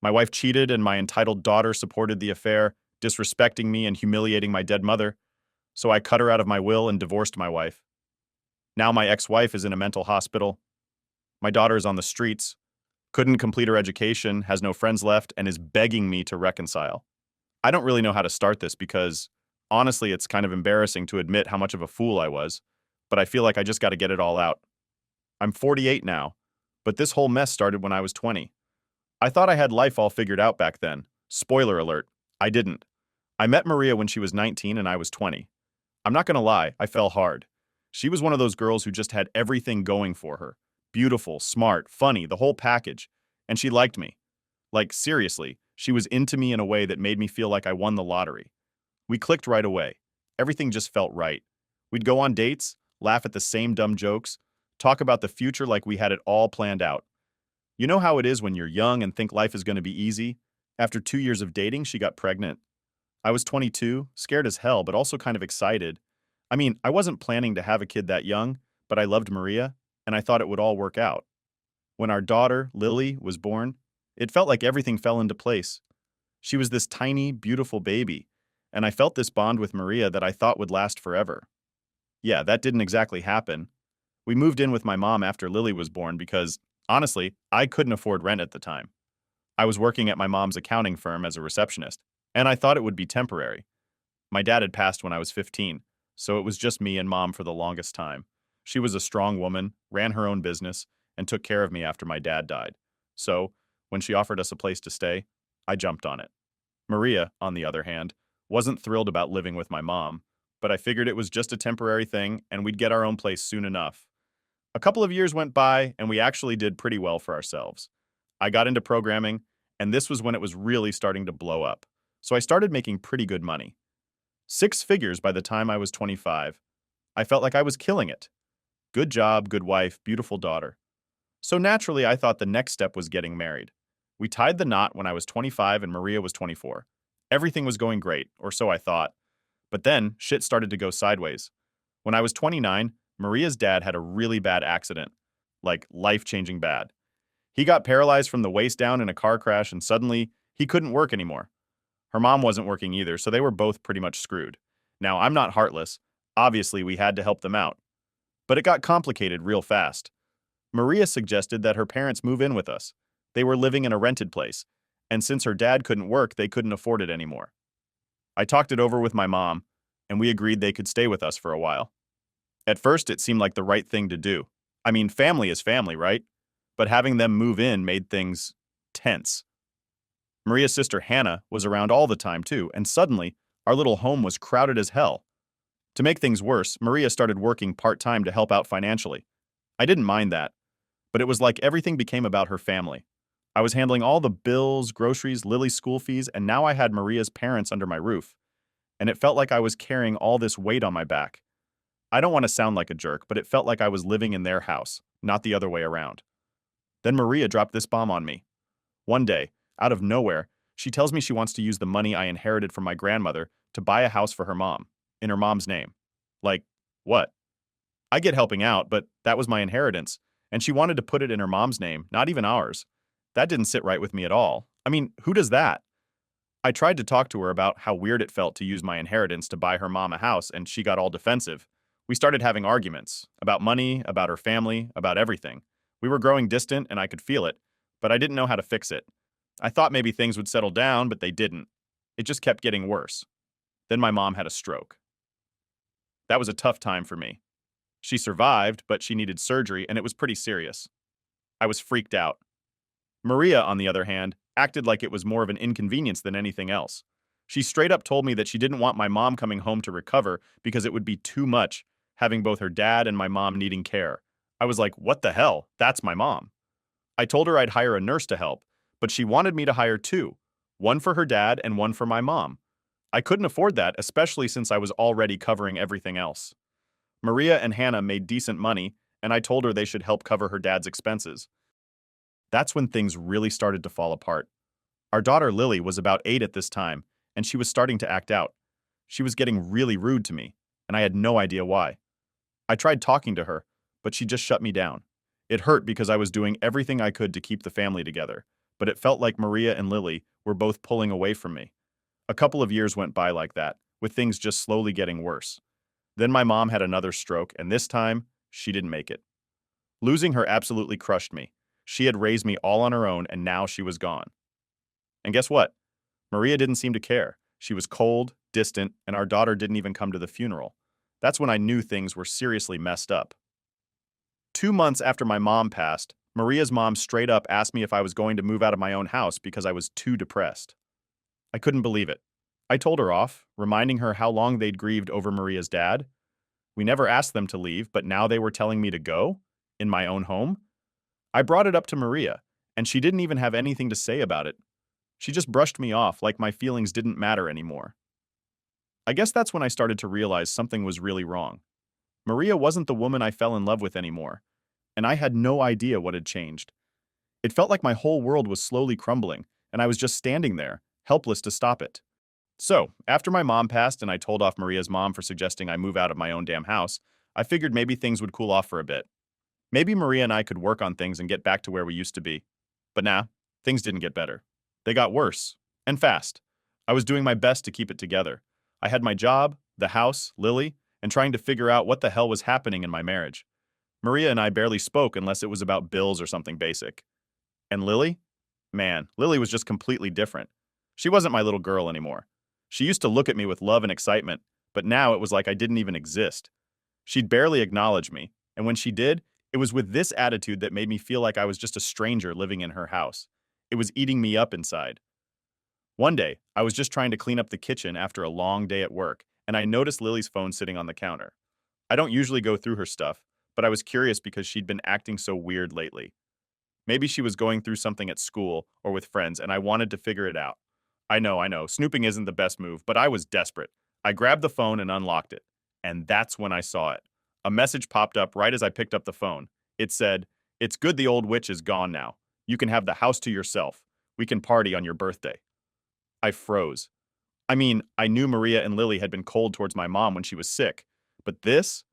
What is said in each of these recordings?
My wife cheated, and my entitled daughter supported the affair, disrespecting me and humiliating my dead mother. So I cut her out of my will and divorced my wife. Now my ex-wife is in a mental hospital. My daughter is on the streets, couldn't complete her education, has no friends left, and is begging me to reconcile. I don't really know how to start this because, honestly, it's kind of embarrassing to admit how much of a fool I was, but I feel like I just got to get it all out. I'm 48 now, but this whole mess started when I was 20. I thought I had life all figured out back then. Spoiler alert, I didn't. I met Maria when she was 19 and I was 20. I'm not gonna lie, I fell hard. She was one of those girls who just had everything going for her. Beautiful, smart, funny, the whole package. And she liked me. Like, seriously, she was into me in a way that made me feel like I won the lottery. We clicked right away. Everything just felt right. We'd go on dates, laugh at the same dumb jokes, talk about the future like we had it all planned out. You know how it is when you're young and think life is going to be easy? After 2 years of dating, she got pregnant. I was 22, scared as hell, but also kind of excited. I mean, I wasn't planning to have a kid that young, but I loved Maria, and I thought it would all work out. When our daughter, Lily, was born, it felt like everything fell into place. She was this tiny, beautiful baby, and I felt this bond with Maria that I thought would last forever. Yeah, that didn't exactly happen. We moved in with my mom after Lily was born because, honestly, I couldn't afford rent at the time. I was working at my mom's accounting firm as a receptionist, and I thought it would be temporary. My dad had passed when I was 15, so it was just me and mom for the longest time. She was a strong woman, ran her own business, and took care of me after my dad died. So, when she offered us a place to stay, I jumped on it. Maria, on the other hand, wasn't thrilled about living with my mom, but I figured it was just a temporary thing and we'd get our own place soon enough. A couple of years went by and we actually did pretty well for ourselves. I got into programming, and this was when it was really starting to blow up. So I started making pretty good money. Six figures by the time I was 25. I felt like I was killing it. Good job, good wife, beautiful daughter. So naturally, I thought the next step was getting married. We tied the knot when I was 25 and Maria was 24. Everything was going great, or so I thought. But then, shit started to go sideways. When I was 29, Maria's dad had a really bad accident. Like, life-changing bad. He got paralyzed from the waist down in a car crash and suddenly, he couldn't work anymore. Her mom wasn't working either, so they were both pretty much screwed. Now, I'm not heartless. Obviously, we had to help them out. But it got complicated real fast. Maria suggested that her parents move in with us. They were living in a rented place, and since her dad couldn't work, they couldn't afford it anymore. I talked it over with my mom, and we agreed they could stay with us for a while. At first, it seemed like the right thing to do. I mean, family is family, right? But having them move in made things tense. Maria's sister Hannah was around all the time too, and suddenly, our little home was crowded as hell. To make things worse, Maria started working part-time to help out financially. I didn't mind that, but it was like everything became about her family. I was handling all the bills, groceries, Lily's school fees, and now I had Maria's parents under my roof. And it felt like I was carrying all this weight on my back. I don't want to sound like a jerk, but it felt like I was living in their house, not the other way around. Then Maria dropped this bomb on me. One day, out of nowhere, she tells me she wants to use the money I inherited from my grandmother to buy a house for her mom, in her mom's name. Like, what? I get helping out, but that was my inheritance, and she wanted to put it in her mom's name, not even ours. That didn't sit right with me at all. I mean, who does that? I tried to talk to her about how weird it felt to use my inheritance to buy her mom a house, and she got all defensive. We started having arguments about money, about her family, about everything. We were growing distant, and I could feel it, but I didn't know how to fix it. I thought maybe things would settle down, but they didn't. It just kept getting worse. Then my mom had a stroke. That was a tough time for me. She survived, but she needed surgery, and it was pretty serious. I was freaked out. Maria, on the other hand, acted like it was more of an inconvenience than anything else. She straight up told me that she didn't want my mom coming home to recover because it would be too much, having both her dad and my mom needing care. I was like, what the hell? That's my mom. I told her I'd hire a nurse to help, but she wanted me to hire two, one for her dad and one for my mom. I couldn't afford that, especially since I was already covering everything else. Maria and Hannah made decent money, and I told her they should help cover her dad's expenses. That's when things really started to fall apart. Our daughter Lily was about 8 at this time, and she was starting to act out. She was getting really rude to me, and I had no idea why. I tried talking to her, but she just shut me down. It hurt because I was doing everything I could to keep the family together, but it felt like Maria and Lily were both pulling away from me. A couple of years went by like that, with things just slowly getting worse. Then my mom had another stroke, and this time, she didn't make it. Losing her absolutely crushed me. She had raised me all on her own, and now she was gone. And guess what? Maria didn't seem to care. She was cold, distant, and our daughter didn't even come to the funeral. That's when I knew things were seriously messed up. 2 months after my mom passed, Maria's mom straight up asked me if I was going to move out of my own house because I was too depressed. I couldn't believe it. I told her off, reminding her how long they'd grieved over Maria's dad. We never asked them to leave, but now they were telling me to go? In my own home? I brought it up to Maria, and she didn't even have anything to say about it. She just brushed me off like my feelings didn't matter anymore. I guess that's when I started to realize something was really wrong. Maria wasn't the woman I fell in love with anymore, and I had no idea what had changed. It felt like my whole world was slowly crumbling, and I was just standing there, helpless to stop it. So, after my mom passed and I told off Maria's mom for suggesting I move out of my own damn house, I figured maybe things would cool off for a bit. Maybe Maria and I could work on things and get back to where we used to be. But nah, things didn't get better. They got worse. And fast. I was doing my best to keep it together. I had my job, the house, Lily, and trying to figure out what the hell was happening in my marriage. Maria and I barely spoke unless it was about bills or something basic. And Lily? Man, Lily was just completely different. She wasn't my little girl anymore. She used to look at me with love and excitement, but now it was like I didn't even exist. She'd barely acknowledge me, and when she did, it was with this attitude that made me feel like I was just a stranger living in her house. It was eating me up inside. One day, I was just trying to clean up the kitchen after a long day at work, and I noticed Lily's phone sitting on the counter. I don't usually go through her stuff, but I was curious because she'd been acting so weird lately. Maybe she was going through something at school or with friends, and I wanted to figure it out. I know, snooping isn't the best move, but I was desperate. I grabbed the phone and unlocked it. And that's when I saw it. A message popped up right as I picked up the phone. It said, "It's good the old witch is gone now. You can have the house to yourself. We can party on your birthday." I froze. I mean, I knew Maria and Lily had been cold towards my mom when she was sick. But this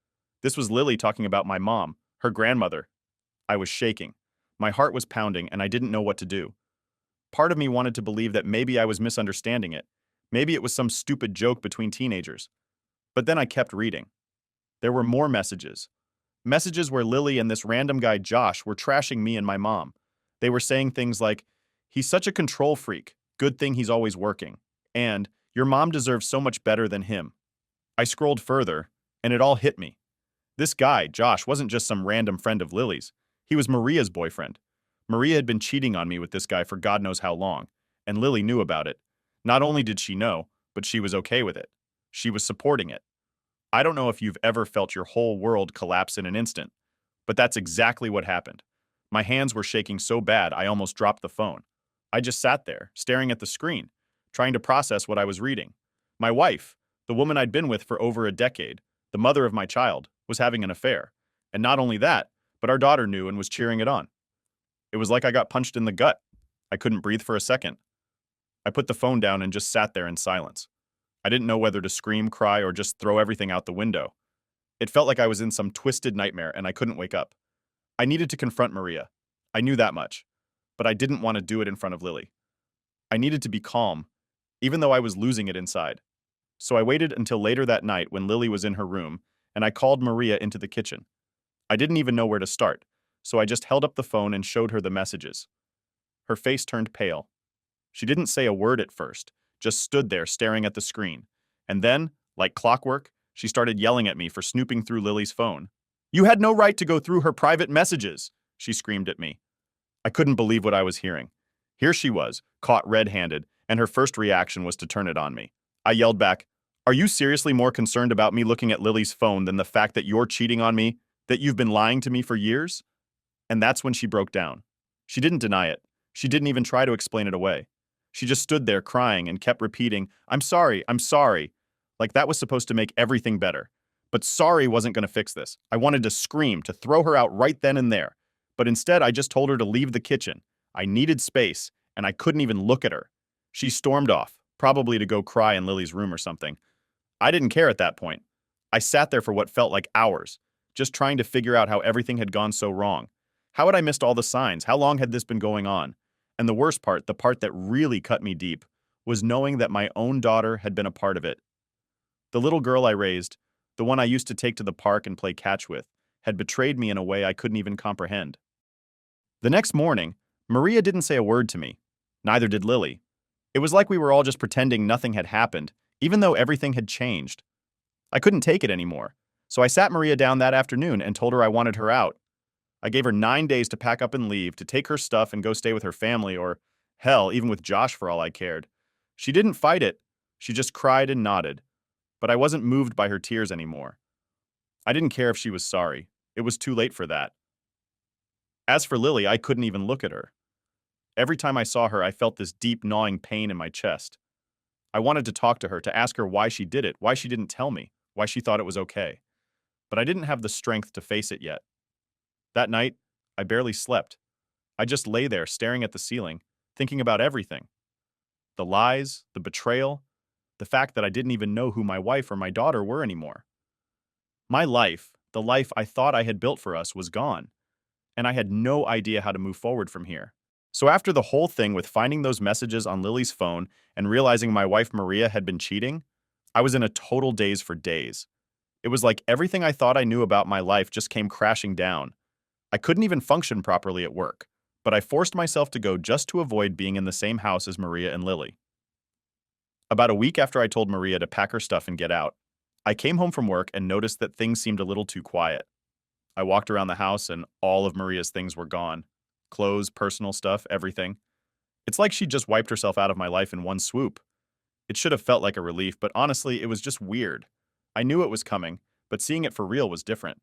was Lily talking about my mom, her grandmother. I was shaking. My heart was pounding, and I didn't know what to do. Part of me wanted to believe that maybe I was misunderstanding it. Maybe it was some stupid joke between teenagers. But then I kept reading. There were more messages. Messages where Lily and this random guy Josh were trashing me and my mom. They were saying things like, "He's such a control freak. Good thing he's always working." And, "Your mom deserves so much better than him." I scrolled further, and it all hit me. This guy, Josh, wasn't just some random friend of Lily's. He was Maria's boyfriend. Maria had been cheating on me with this guy for God knows how long, and Lily knew about it. Not only did she know, but she was okay with it. She was supporting it. I don't know if you've ever felt your whole world collapse in an instant, but that's exactly what happened. My hands were shaking so bad I almost dropped the phone. I just sat there, staring at the screen, trying to process what I was reading. My wife, the woman I'd been with for over a decade, the mother of my child, was having an affair. And not only that, but our daughter knew and was cheering it on. It was like I got punched in the gut. I couldn't breathe for a second. I put the phone down and just sat there in silence. I didn't know whether to scream, cry, or just throw everything out the window. It felt like I was in some twisted nightmare and I couldn't wake up. I needed to confront Maria. I knew that much. But I didn't want to do it in front of Lily. I needed to be calm, even though I was losing it inside. So I waited until later that night when Lily was in her room, and I called Maria into the kitchen. I didn't even know where to start, so I just held up the phone and showed her the messages. Her face turned pale. She didn't say a word at first, just stood there staring at the screen. And then, like clockwork, she started yelling at me for snooping through Lily's phone. "You had no right to go through her private messages," she screamed at me. I couldn't believe what I was hearing. Here she was, caught red-handed, and her first reaction was to turn it on me. I yelled back, "Are you seriously more concerned about me looking at Lily's phone than the fact that you're cheating on me, that you've been lying to me for years?" And that's when she broke down. She didn't deny it. She didn't even try to explain it away. She just stood there crying and kept repeating, I'm sorry," like that was supposed to make everything better. But sorry wasn't going to fix this. I wanted to scream, to throw her out right then and there. But instead, I just told her to leave the kitchen. I needed space, and I couldn't even look at her. She stormed off, probably to go cry in Lily's room or something. I didn't care at that point. I sat there for what felt like hours, just trying to figure out how everything had gone so wrong. How had I missed all the signs? How long had this been going on? And the worst part, the part that really cut me deep, was knowing that my own daughter had been a part of it. The little girl I raised, the one I used to take to the park and play catch with, had betrayed me in a way I couldn't even comprehend. The next morning, Maria didn't say a word to me. Neither did Lily. It was like we were all just pretending nothing had happened, even though everything had changed. I couldn't take it anymore, so I sat Maria down that afternoon and told her I wanted her out. I gave her 9 days to pack up and leave, to take her stuff and go stay with her family, or hell, even with Josh for all I cared. She didn't fight it. She just cried and nodded. But I wasn't moved by her tears anymore. I didn't care if she was sorry. It was too late for that. As for Lily, I couldn't even look at her. Every time I saw her, I felt this deep, gnawing pain in my chest. I wanted to talk to her, to ask her why she did it, why she didn't tell me, why she thought it was okay. But I didn't have the strength to face it yet. That night, I barely slept. I just lay there staring at the ceiling, thinking about everything. The lies, the betrayal, the fact that I didn't even know who my wife or my daughter were anymore. My life, the life I thought I had built for us, was gone, and I had no idea how to move forward from here. So after the whole thing with finding those messages on Lily's phone and realizing my wife Maria had been cheating, I was in a total daze for days. It was like everything I thought I knew about my life just came crashing down. I couldn't even function properly at work, but I forced myself to go just to avoid being in the same house as Maria and Lily. About a week after I told Maria to pack her stuff and get out, I came home from work and noticed that things seemed a little too quiet. I walked around the house and all of Maria's things were gone. Clothes, personal stuff, everything. It's like she just wiped herself out of my life in one swoop. It should have felt like a relief, but honestly, it was just weird. I knew it was coming, but seeing it for real was different.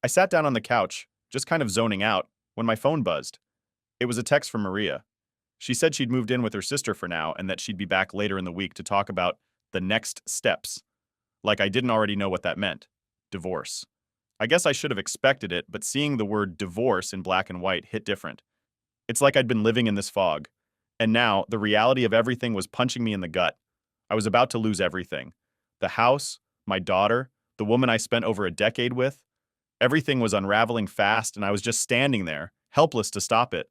I sat down on the couch, just kind of zoning out, when my phone buzzed. It was a text from Maria. She said she'd moved in with her sister for now and that she'd be back later in the week to talk about the next steps. Like I didn't already know what that meant. Divorce. I guess I should have expected it, but seeing the word divorce in black and white hit different. It's like I'd been living in this fog. And now, the reality of everything was punching me in the gut. I was about to lose everything. The house, my daughter, the woman I spent over a decade with. Everything was unraveling fast, and I was just standing there, helpless to stop it.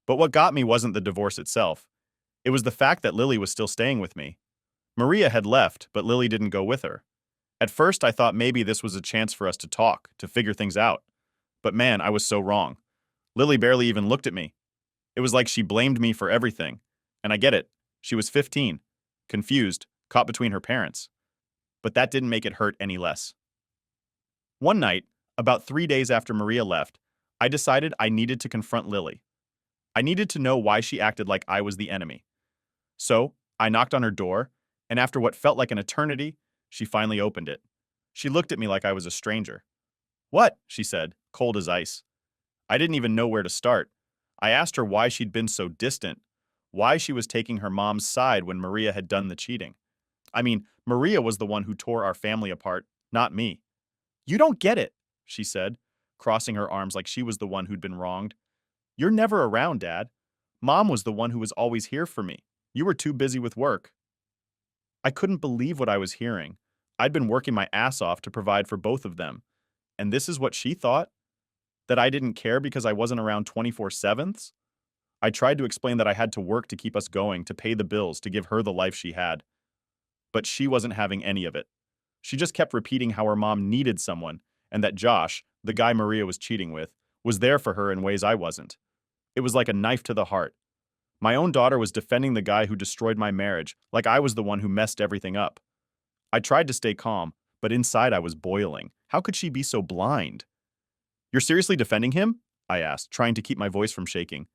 But what got me wasn't the divorce itself. It was the fact that Lily was still staying with me. Maria had left, but Lily didn't go with her. At first, I thought maybe this was a chance for us to talk, to figure things out. But man, I was so wrong. Lily barely even looked at me. It was like she blamed me for everything. And I get it. She was 15, confused, caught between her parents. But that didn't make it hurt any less. One night, about 3 days after Maria left, I decided I needed to confront Lily. I needed to know why she acted like I was the enemy. So, I knocked on her door, and after what felt like an eternity, she finally opened it. She looked at me like I was a stranger. "What?" she said, cold as ice. I didn't even know where to start. I asked her why she'd been so distant, why she was taking her mom's side when Maria had done the cheating. I mean, Maria was the one who tore our family apart, not me. "You don't get it," she said, crossing her arms like she was the one who'd been wronged. "You're never around, Dad. Mom was the one who was always here for me. You were too busy with work." I couldn't believe what I was hearing. I'd been working my ass off to provide for both of them. And this is what she thought? That I didn't care because I wasn't around 24/7s? I tried to explain that I had to work to keep us going, to pay the bills, to give her the life she had. But she wasn't having any of it. She just kept repeating how her mom needed someone, and that Josh, the guy Maria was cheating with, was there for her in ways I wasn't. It was like a knife to the heart. My own daughter was defending the guy who destroyed my marriage, like I was the one who messed everything up. I tried to stay calm, but inside I was boiling. How could she be so blind? "You're seriously defending him?" I asked, trying to keep my voice from shaking.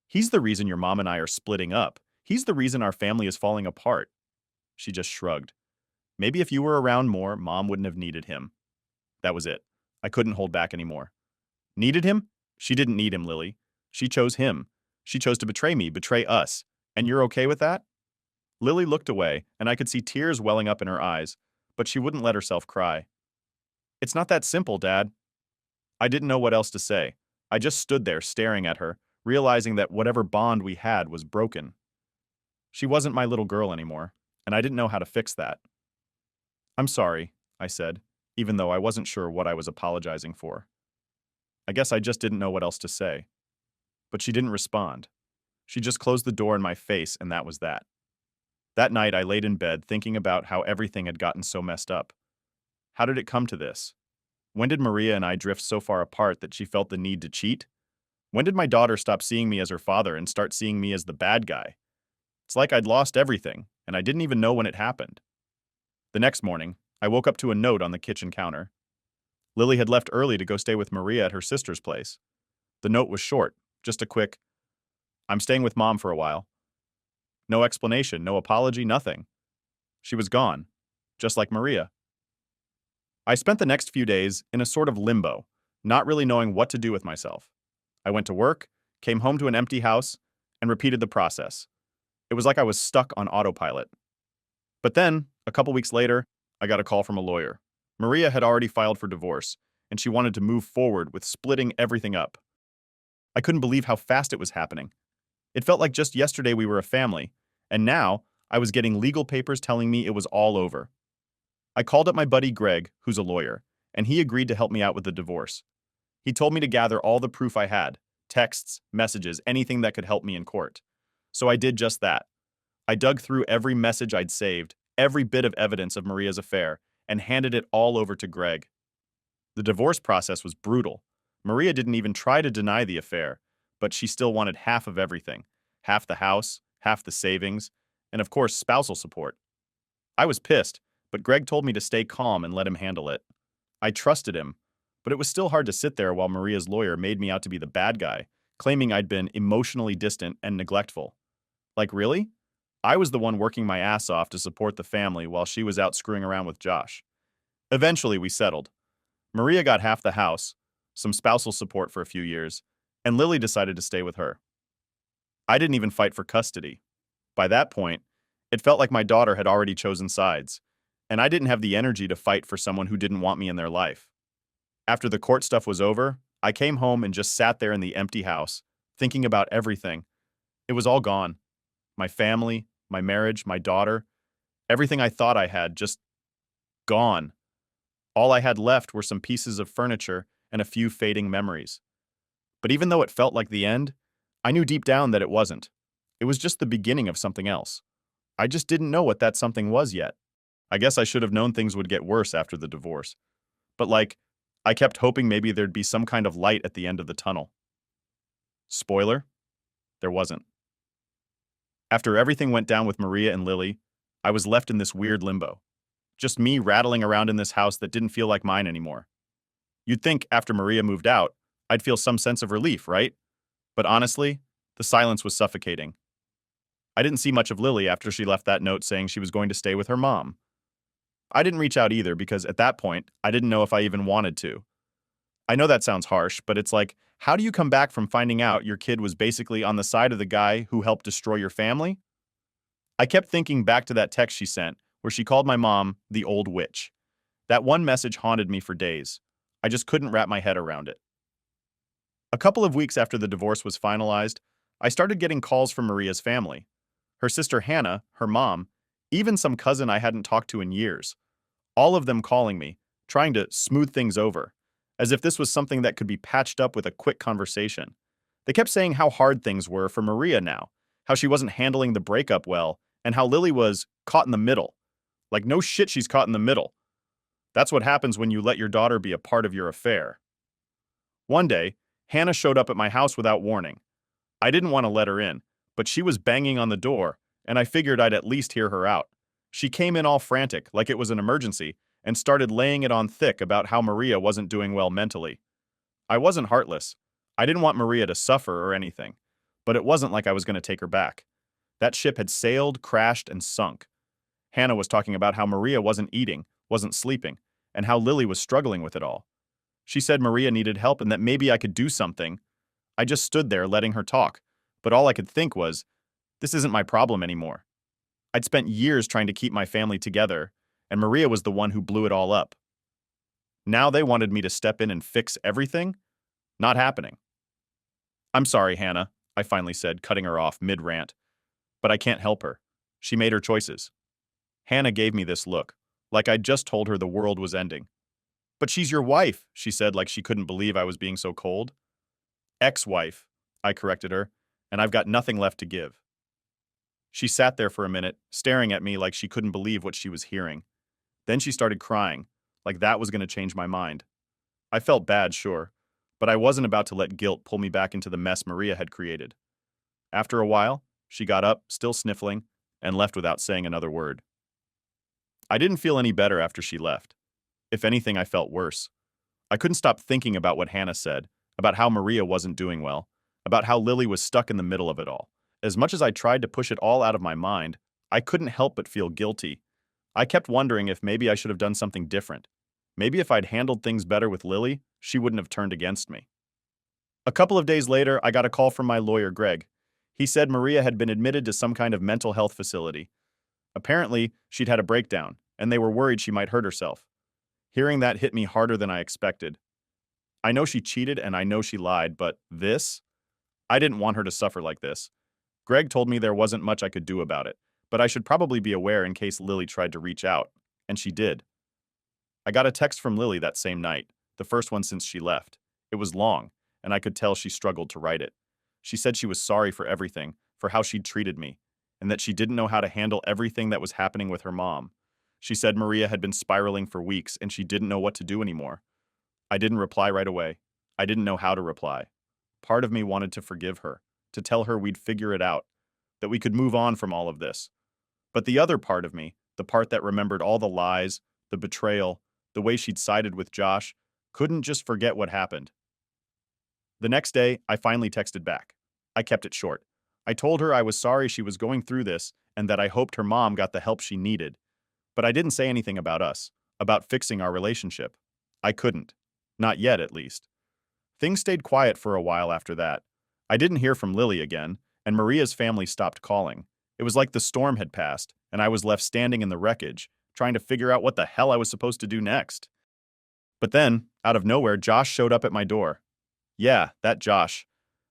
"He's the reason your mom and I are splitting up. He's the reason our family is falling apart." She just shrugged. "Maybe if you were around more, Mom wouldn't have needed him." That was it. I couldn't hold back anymore. Needed him? She didn't need him, Lily. She chose him. She chose to betray me, betray us. And you're okay with that? Lily looked away, and I could see tears welling up in her eyes, but she wouldn't let herself cry. "It's not that simple, Dad." I didn't know what else to say. I just stood there staring at her, realizing that whatever bond we had was broken. She wasn't my little girl anymore, and I didn't know how to fix that. "I'm sorry," I said, even though I wasn't sure what I was apologizing for. I guess I just didn't know what else to say. But she didn't respond. She just closed the door in my face, and that was that. That night, I laid in bed thinking about how everything had gotten so messed up. How did it come to this? When did Maria and I drift so far apart that she felt the need to cheat? When did my daughter stop seeing me as her father and start seeing me as the bad guy? It's like I'd lost everything, and I didn't even know when it happened. The next morning, I woke up to a note on the kitchen counter. Lily had left early to go stay with Maria at her sister's place. The note was short, just a quick, "I'm staying with Mom for a while." No explanation, no apology, nothing. She was gone, just like Maria. I spent the next few days in a sort of limbo, not really knowing what to do with myself. I went to work, came home to an empty house, and repeated the process. It was like I was stuck on autopilot. But then, a couple weeks later, I got a call from a lawyer. Maria had already filed for divorce, and she wanted to move forward with splitting everything up. I couldn't believe how fast it was happening. It felt like just yesterday we were a family, and now I was getting legal papers telling me it was all over. I called up my buddy Greg, who's a lawyer, and he agreed to help me out with the divorce. He told me to gather all the proof I had, texts, messages, anything that could help me in court. So I did just that. I dug through every message I'd saved, every bit of evidence of Maria's affair, and handed it all over to Greg. The divorce process was brutal. Maria didn't even try to deny the affair, but she still wanted half of everything, half the house, half the savings, and of course, spousal support. I was pissed, but Greg told me to stay calm and let him handle it. I trusted him, but it was still hard to sit there while Maria's lawyer made me out to be the bad guy, claiming I'd been emotionally distant and neglectful. Like, really? I was the one working my ass off to support the family while she was out screwing around with Josh. Eventually, we settled. Maria got half the house, some spousal support for a few years, and Lily decided to stay with her. I didn't even fight for custody. By that point, it felt like my daughter had already chosen sides, and I didn't have the energy to fight for someone who didn't want me in their life. After the court stuff was over, I came home and just sat there in the empty house, thinking about everything. It was all gone. My family, my marriage, my daughter, everything I thought I had, just gone. All I had left were some pieces of furniture and a few fading memories. But even though it felt like the end, I knew deep down that it wasn't. It was just the beginning of something else. I just didn't know what that something was yet. I guess I should have known things would get worse after the divorce. But I kept hoping maybe there'd be some kind of light at the end of the tunnel. Spoiler, there wasn't. After everything went down with Maria and Lily, I was left in this weird limbo. Just me rattling around in this house that didn't feel like mine anymore. You'd think after Maria moved out, I'd feel some sense of relief, right? But honestly, the silence was suffocating. I didn't see much of Lily after she left that note saying she was going to stay with her mom. I didn't reach out either because at that point, I didn't know if I even wanted to. I know that sounds harsh, but it's like, how do you come back from finding out your kid was basically on the side of the guy who helped destroy your family? I kept thinking back to that text she sent, where she called my mom the old witch. That one message haunted me for days. I just couldn't wrap my head around it. A couple of weeks after the divorce was finalized, I started getting calls from Maria's family. Her sister Hannah, her mom, even some cousin I hadn't talked to in years. All of them calling me, trying to smooth things over, as if this was something that could be patched up with a quick conversation. They kept saying how hard things were for Maria now, how she wasn't handling the breakup well, and how Lily was caught in the middle. Like, no shit, she's caught in the middle. That's what happens when you let your daughter be a part of your affair. One day, Hannah showed up at my house without warning. I didn't want to let her in, but she was banging on the door, and I figured I'd at least hear her out. She came in all frantic, like it was an emergency, and started laying it on thick about how Maria wasn't doing well mentally. I wasn't heartless. I didn't want Maria to suffer or anything, but it wasn't like I was going to take her back. That ship had sailed, crashed, and sunk. Hannah was talking about how Maria wasn't eating, wasn't sleeping, and how Lily was struggling with it all. She said Maria needed help and that maybe I could do something. I just stood there letting her talk, but all I could think was, this isn't my problem anymore. I'd spent years trying to keep my family together, and Maria was the one who blew it all up. Now they wanted me to step in and fix everything? Not happening. "I'm sorry, Hannah," I finally said, cutting her off mid-rant. "But I can't help her. She made her choices." Hannah gave me this look, like I'd just told her the world was ending. "But she's your wife," she said, like she couldn't believe I was being so cold. "Ex-wife," I corrected her, and I've got nothing left to give." She sat there for a minute, staring at me like she couldn't believe what she was hearing. Then she started crying, like that was going to change my mind. I felt bad, sure, but I wasn't about to let guilt pull me back into the mess Maria had created. After a while, she got up, still sniffling, and left without saying another word. I didn't feel any better after she left. If anything, I felt worse. I couldn't stop thinking about what Hannah said, about how Maria wasn't doing well, about how Lily was stuck in the middle of it all. As much as I tried to push it all out of my mind, I couldn't help but feel guilty. I kept wondering if maybe I should have done something different. Maybe if I'd handled things better with Lily, she wouldn't have turned against me. A couple of days later, I got a call from my lawyer, Greg. He said Maria had been admitted to some kind of mental health facility. Apparently, she'd had a breakdown, and they were worried she might hurt herself. Hearing that hit me harder than I expected. I know she cheated and I know she lied, but this? I didn't want her to suffer like this. Greg told me there wasn't much I could do about it, but I should probably be aware in case Lily tried to reach out, and she did. I got a text from Lily that same night, the first one since she left. It was long, and I could tell she struggled to write it. She said she was sorry for everything, for how she'd treated me, and that she didn't know how to handle everything that was happening with her mom. She said Maria had been spiraling for weeks and she didn't know what to do anymore. I didn't reply right away. I didn't know how to reply. Part of me wanted to forgive her, to tell her we'd figure it out, that we could move on from all of this. But the other part of me, the part that remembered all the lies, the betrayal, the way she'd sided with Josh, couldn't just forget what happened. The next day, I finally texted back. I kept it short. I told her I was sorry she was going through this and that I hoped her mom got the help she needed. But I didn't say anything about us, about fixing our relationship. I couldn't. Not yet, at least. Things stayed quiet for a while after that. I didn't hear from Lily again, and Maria's family stopped calling. It was like the storm had passed, and I was left standing in the wreckage, trying to figure out what the hell I was supposed to do next. But then, out of nowhere, Josh showed up at my door. Yeah, that Josh.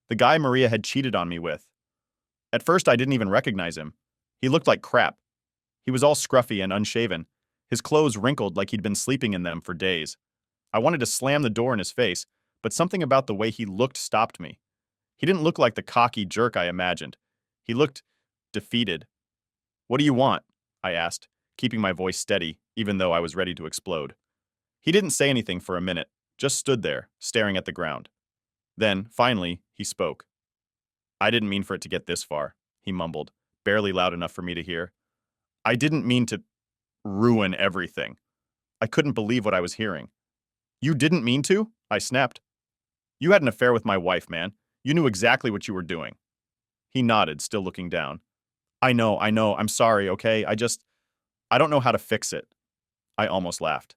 The guy Maria had cheated on me with. At first, I didn't even recognize him. He looked like crap. He was all scruffy and unshaven, his clothes wrinkled like he'd been sleeping in them for days. I wanted to slam the door in his face, but something about the way he looked stopped me. He didn't look like the cocky jerk I imagined. He looked defeated. "What do you want?" I asked, keeping my voice steady, even though I was ready to explode. He didn't say anything for a minute, just stood there, staring at the ground. Then, finally, he spoke. "I didn't mean for it to get this far," he mumbled, barely loud enough for me to hear. "I didn't mean to ruin everything." I couldn't believe what I was hearing. "You didn't mean to?" I snapped. "You had an affair with my wife, man. You knew exactly what you were doing." He nodded, still looking down. I know, I'm sorry, okay? I don't know how to fix it." I almost laughed.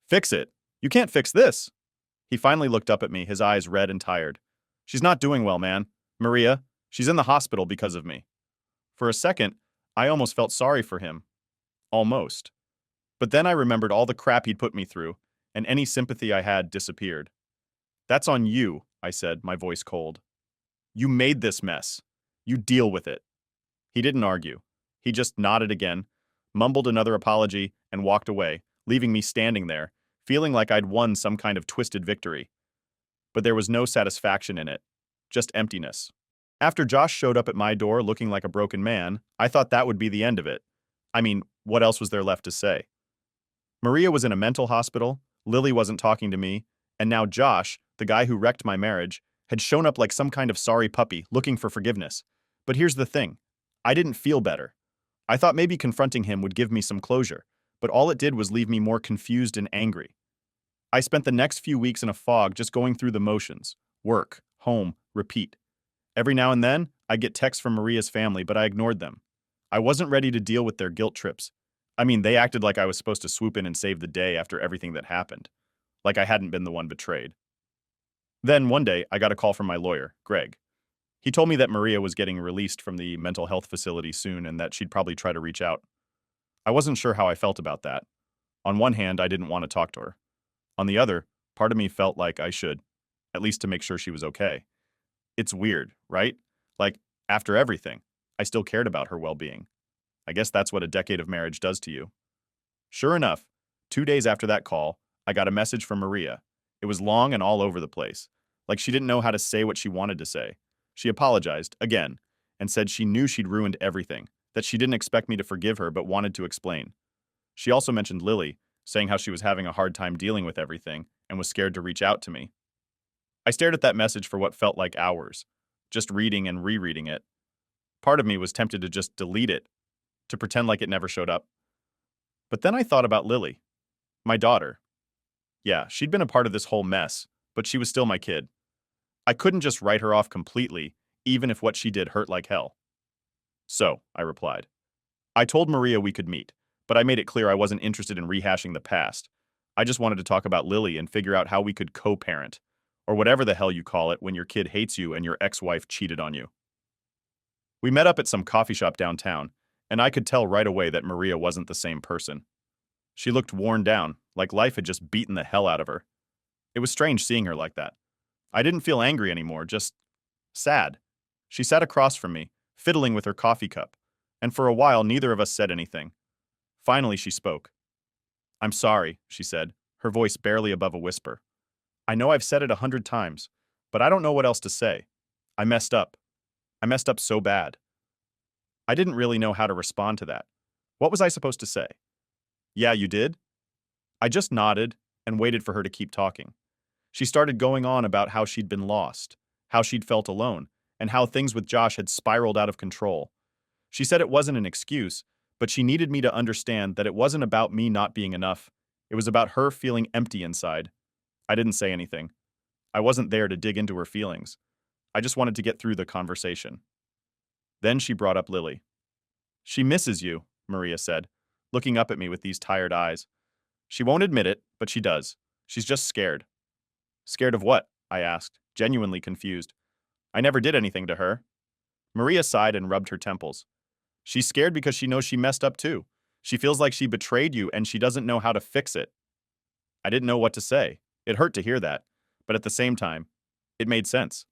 "Fix it? You can't fix this." He finally looked up at me, his eyes red and tired. "She's not doing well, man. Maria, she's in the hospital because of me." For a second, I almost felt sorry for him. Almost. But then I remembered all the crap he'd put me through, and any sympathy I had disappeared. "That's on you," I said, my voice cold. "You made this mess. You deal with it." He didn't argue. He just nodded again, mumbled another apology, and walked away, leaving me standing there, feeling like I'd won some kind of twisted victory. But there was no satisfaction in it, just emptiness. After Josh showed up at my door looking like a broken man, I thought that would be the end of it. I mean, what else was there left to say? Maria was in a mental hospital, Lily wasn't talking to me, and now Josh, the guy who wrecked my marriage, had shown up like some kind of sorry puppy looking for forgiveness. But here's the thing. I didn't feel better. I thought maybe confronting him would give me some closure, but all it did was leave me more confused and angry. I spent the next few weeks in a fog just going through the motions. Work, home, repeat. Every now and then, I'd get texts from Maria's family, but I ignored them. I wasn't ready to deal with their guilt trips. I mean, they acted like I was supposed to swoop in and save the day after everything that happened. Like I hadn't been the one betrayed. Then, one day, I got a call from my lawyer, Greg. He told me that Maria was getting released from the mental health facility soon and that she'd probably try to reach out. I wasn't sure how I felt about that. On one hand, I didn't want to talk to her. On the other, part of me felt like I should, at least to make sure she was okay. It's weird, right? Like, after everything, I still cared about her well-being. I guess that's what a decade of marriage does to you. Sure enough, 2 days after that call, I got a message from Maria. It was long and all over the place, like she didn't know how to say what she wanted to say. She apologized, again, and said she knew she'd ruined everything, that she didn't expect me to forgive her but wanted to explain. She also mentioned Lily, saying how she was having a hard time dealing with everything and was scared to reach out to me. I stared at that message for what felt like hours, just reading and rereading it. Part of me was tempted to just delete it, to pretend like it never showed up. But then I thought about Lily, my daughter. Yeah, she'd been a part of this whole mess, but she was still my kid. I couldn't just write her off completely, even if what she did hurt like hell. So, I replied. I told Maria we could meet, but I made it clear I wasn't interested in rehashing the past. I just wanted to talk about Lily and figure out how we could co-parent, or whatever the hell you call it when your kid hates you and your ex-wife cheated on you. We met up at some coffee shop downtown, and I could tell right away that Maria wasn't the same person. She looked worn down, like life had just beaten the hell out of her. It was strange seeing her like that. I didn't feel angry anymore, just sad. She sat across from me, fiddling with her coffee cup, and for a while neither of us said anything. Finally, she spoke. "I'm sorry," she said, her voice barely above a whisper. "I know I've said it 100 times, but I don't know what else to say. I messed up. I messed up so bad." I didn't really know how to respond to that. What was I supposed to say? "Yeah, you did?" I just nodded and waited for her to keep talking. She started going on about how she'd been lost, how she'd felt alone, and how things with Josh had spiraled out of control. She said it wasn't an excuse, but she needed me to understand that it wasn't about me not being enough. It was about her feeling empty inside. I didn't say anything. I wasn't there to dig into her feelings. I just wanted to get through the conversation. Then she brought up Lily. "She misses you," Maria said, looking up at me with these tired eyes. "She won't admit it, but she does. She's just scared." "Scared of what?" I asked, genuinely confused. "I never did anything to her." Maria sighed and rubbed her temples. "She's scared because she knows she messed up too. She feels like she betrayed you and she doesn't know how to fix it." I didn't know what to say. It hurt to hear that, but at the same time, it made sense.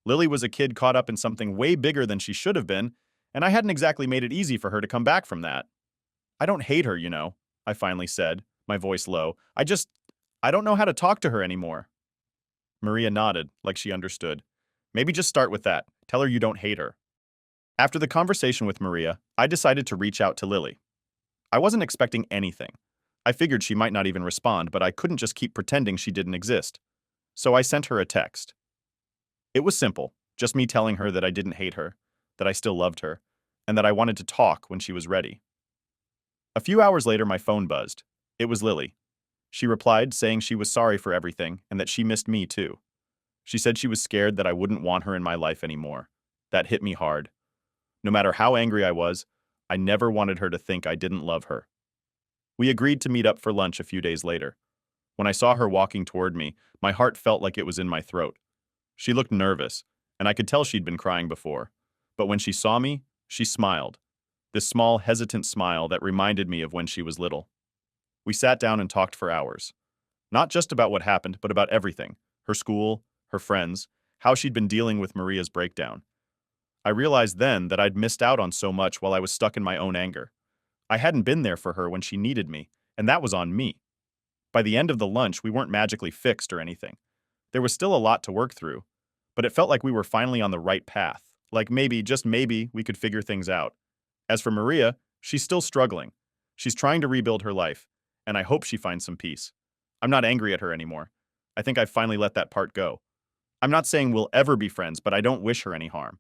Lily was a kid caught up in something way bigger than she should have been, and I hadn't exactly made it easy for her to come back from that. "I don't hate her, I finally said, my voice low. I don't know how to talk to her anymore." Maria nodded, like she understood. "Maybe just start with that. Tell her you don't hate her." After the conversation with Maria, I decided to reach out to Lily. I wasn't expecting anything. I figured she might not even respond, but I couldn't just keep pretending she didn't exist. So I sent her a text. It was simple, just me telling her that I didn't hate her, that I still loved her, and that I wanted to talk when she was ready. A few hours later, my phone buzzed. It was Lily. She replied, saying she was sorry for everything and that she missed me too. She said she was scared that I wouldn't want her in my life anymore. That hit me hard. No matter how angry I was, I never wanted her to think I didn't love her. We agreed to meet up for lunch a few days later. When I saw her walking toward me, my heart felt like it was in my throat. She looked nervous, and I could tell she'd been crying before. But when she saw me, she smiled. This small, hesitant smile that reminded me of when she was little. We sat down and talked for hours. Not just about what happened, but about everything. Her school, her friends, how she'd been dealing with Maria's breakdown. I realized then that I'd missed out on so much while I was stuck in my own anger. I hadn't been there for her when she needed me, and that was on me. By the end of the lunch, we weren't magically fixed or anything. There was still a lot to work through, but it felt like we were finally on the right path. Like maybe, just maybe, we could figure things out. As for Maria, she's still struggling. She's trying to rebuild her life, and I hope she finds some peace. I'm not angry at her anymore. I think I've finally let that part go. I'm not saying we'll ever be friends, but I don't wish her any harm.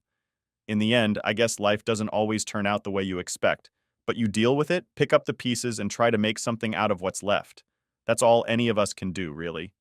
In the end, I guess life doesn't always turn out the way you expect, but you deal with it, pick up the pieces, and try to make something out of what's left. That's all any of us can do, really.